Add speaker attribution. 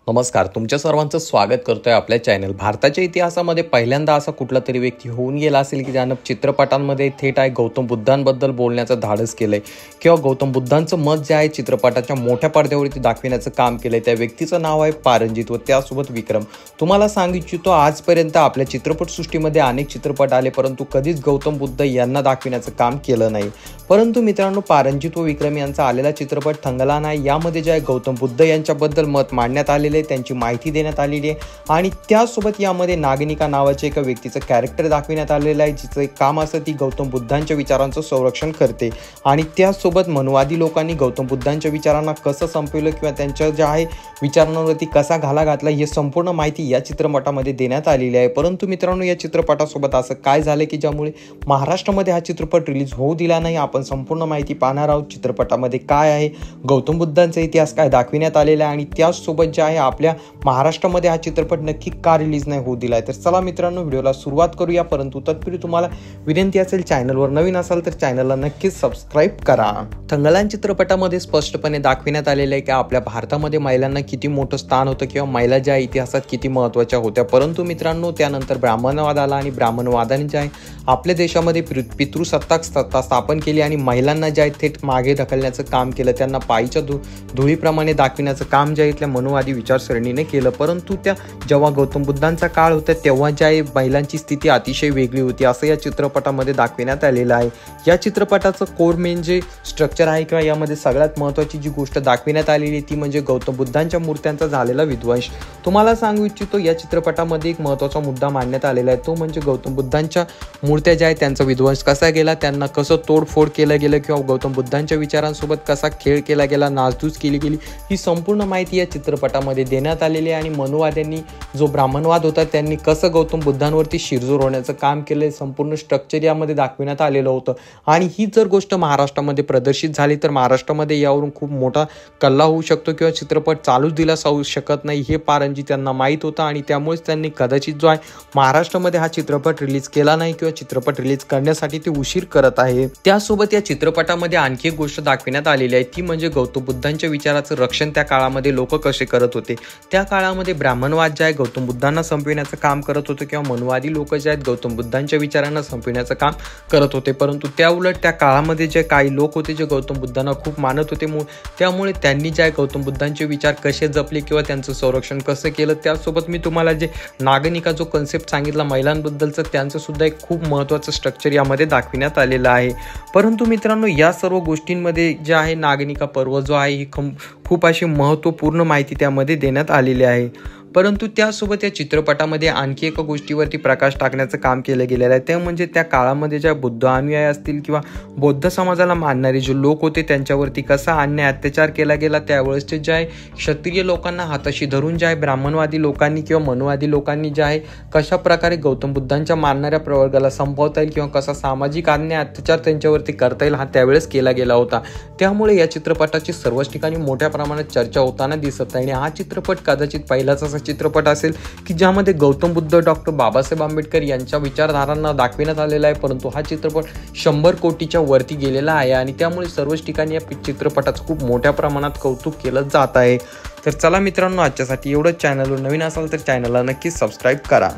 Speaker 1: नमस्कार, तुमच्या सर्वांचं स्वागत करतोय आपल्या चॅनल. भारताच्या इतिहासामध्ये पहिल्यांदा असा कुठला तरी व्यक्ती होऊन गेला असेल की ज्यानं चित्रपटांमध्ये थेट आहे गौतम बुद्धांबद्दल बोलण्याचं धाडस केलंय किंवा गौतम बुद्धांचं मत जे आहे चित्रपटाच्या मोठ्या पडद्यावरती दाखविण्याचं काम केलंय. त्या व्यक्तीचं नाव आहे पारंजित व त्यासोबत विक्रम. तुम्हाला सांगू इच्छितो, आजपर्यंत आपल्या चित्रपटसृष्टीमध्ये अनेक चित्रपट आले, परंतु कधीच गौतम बुद्ध यांना दाखविण्याचं काम केलं नाही. परंतु मित्रांनो, पारंजित व विक्रम यांचा आलेला चित्रपट थंगलान आहे. यामध्ये जे आहे गौतम बुद्ध यांच्याबद्दल मत मांडण्यात आलेले, त्यांची माहिती देण्यात आलेली आहे आणि त्यासोबत यामध्ये नागनिका नावाचे एका व्यक्तीचं कॅरेक्टर दाखविण्यात आलेलं आहे, जिचं एक काम असतं ती गौतम बुद्धांच्या विचारांचं संरक्षण करते. आणि त्यासोबत मनवादी लोकांनी गौतम बुद्धांच्या विचारांना कसं संपवलं किंवा त्यांच्या ज्या आहे विचारांवरती कसा घाला घातला, ही संपूर्ण माहिती या चित्रपटामध्ये देण्यात आलेली आहे. परंतु मित्रांनो, या चित्रपटासोबत असं काय झालं की ज्यामुळे महाराष्ट्रामध्ये हा चित्रपट रिलीज होऊ दिला नाही. आपण संपूर्ण माहिती पाहणार आहोत. चित्रपटामध्ये काय आहे, गौतम बुद्धांचा इतिहास काय दाखविण्यात आलेला आहे आणि त्याचसोबत जे आहे आपल्या महाराष्ट्रामध्ये हा चित्रपट नक्की का रिलीज नाही होऊ दिलाय. तर चला मित्रांनो, व्हिडिओला सुरुवात करूया. परंतु तत्पूर्वी तुम्हाला विनंती असेल, चॅनलवर नवीन असाल तर चॅनलला नक्कीच सबस्क्राईब करा. थंगलान चित्रपटामध्ये स्पष्टपणे दाखविण्यात आलेलं आहे की आपल्या भारतामध्ये महिलांना किती मोठं स्थान होतं किंवा महिला ज्या इतिहासात किती महत्त्वाच्या होत्या. परंतु मित्रांनो, त्यानंतर ब्राह्मणवाद आला आणि ब्राह्मणवादाने जे आहे आपल्या देशामध्ये पितृसत्ताक सत्ता स्थापन केली आणि महिलांना जे आहे थेट मागे ढकलण्याचं काम केलं. त्यांना पायीच्या धुळीप्रमाणे दाखविण्याचं काम जे आहे इथल्या मनोवादी विचारसरणीने केलं. परंतु जेव्हा गौतम बुद्धांचा काळ होता तेव्हा ज्या आहे महिलांची स्थिती अतिशय वेगळी होती, असं या चित्रपटामध्ये दाखविण्यात आलेलं आहे. या चित्रपटाचं कोर मेन जे स्ट्रक्चर आहे किंवा यामध्ये सगळ्यात महत्त्वाची जी गोष्ट दाखविण्यात आलेली ती म्हणजे गौतम बुद्धांच्या मूर्त्यांचा झालेला विध्वंस. तुम्हाला सांगू इच्छितो, या चित्रपटामध्ये एक महत्त्वाचा मुद्दा मांडण्यात आलेला आहे, तो म्हणजे गौतम बुद्धांच्या मूर्त्या ज्या आहेत त्यांचा विध्वंस कसा गेला, त्यांना कसं तोडफोड केलं गेलं किंवा गौतम बुद्धांच्या विचारांसोबत कसा खेळ केला गेला, नासधूस केली गेली, ही संपूर्ण माहिती या चित्रपटामध्ये देण्यात आलेली आहे. आणि मनोवाद्यांनी जो ब्राह्मणवाद होता त्यांनी कसं गौतम बुद्धांवरती शिरजोर होण्याचं काम केलं, संपूर्ण स्ट्रक्चर यामध्ये दाखविण्यात आलेलं होतं. आणि ही जर गोष्ट महाराष्ट्रामध्ये प्रदर्शित झाली तर महाराष्ट्रामध्ये यावरून खूप मोठा कल्ला होऊ शकतो किंवा चित्रपट चालूच दिला जाऊ शकत नाही, हे पारंजित त्यांना माहीत होतं. आणि त्यामुळेच त्यांनी कदाचित जो आहे महाराष्ट्रामध्ये हा चित्रपट रिलीज केला नाही किंवा चित्रपट रिलीज करण्यासाठी ते उशीर करत आहे. त्यासोबत या चित्रपटामध्ये आणखी एक गोष्ट दाखविण्यात आलेली आहे, ती म्हणजे गौतम बुद्धांच्या विचाराचं रक्षण त्या काळामध्ये लोक कसे करत होते. त्या काळामध्ये ब्राह्मणवाद जे आहे गौतम बुद्धांना संपविण्याचं काम करत होतं किंवा मनवादी लोक जे आहेत गौतम बुद्धांच्या विचारांना संपविण्याचं काम करत होते. परंतु त्या उलट त्या काळामध्ये जे काही लोक होते जे गौतम बुद्धांना खूप मानत होते, त्यामुळे त्यांनी जे आहे गौतम बुद्धांचे विचार कसे जपले किंवा त्यांचं संरक्षण कसं केलं. त्यासोबत मी तुम्हाला जे नागनिका जो कन्सेप्ट सांगितला महिलांबद्दलचं, त्यांचं सुद्धा एक खूप महत्त्वाचं स्ट्रक्चर यामध्ये दाखविण्यात आलेलं आहे. परंतु मित्रांनो, या सर्व गोष्टींमध्ये जे आहे नागनिका पर्व जो आहे ही खूप अशी महत्त्वपूर्ण माहिती त्यामध्ये देण्यात आलेली आहे. परंतु त्यासोबत या चित्रपटामध्ये आणखी एका गोष्टीवरती प्रकाश टाकण्याचं काम केलं गेलेलं आहे, ते म्हणजे त्या काळामध्ये ज्या बुद्ध अनुयायी असतील किंवा बौद्ध समाजाला मानणारे जे लोक होते त्यांच्यावरती कसा अन्याय अत्याचार केला गेला. त्यावेळेसचे जे आहे क्षत्रिय लोकांना हाताशी धरून जे आहे ब्राह्मणवादी लोकांनी किंवा मनवादी लोकांनी जे आहे कशा प्रकारे गौतम बुद्धांच्या मानणाऱ्या प्रवर्गाला संपवता येईल किंवा कसा सामाजिक अन्याय अत्याचार त्यांच्यावरती करता येईल, हा त्यावेळेस केला गेला होता. त्यामुळे या चित्रपटाची सर्वच ठिकाणी मोठ्या प्रमाणात चर्चा होताना दिसत आहे. आणि हा चित्रपट कदाचित पहिलाच असा चित्रपट असेल की ज्यामध्ये गौतम बुद्ध, डॉक्टर बाबासाहेब आंबेडकर यांच्या विचारधारांना दाखविण्यात आलेला आहे. परंतु हा चित्रपट 100 कोटीच्या वरती गेलेला आहे आणि त्यामुळे सर्वच ठिकाणी या चित्रपटाचं खूप मोठ्या प्रमाणात कौतुक केलं जात आहे. तर चला मित्रांनो, आजच्यासाठी एवढंच. चॅनलवर नवीन असाल तर चॅनलला नक्कीच सबस्क्राईब करा.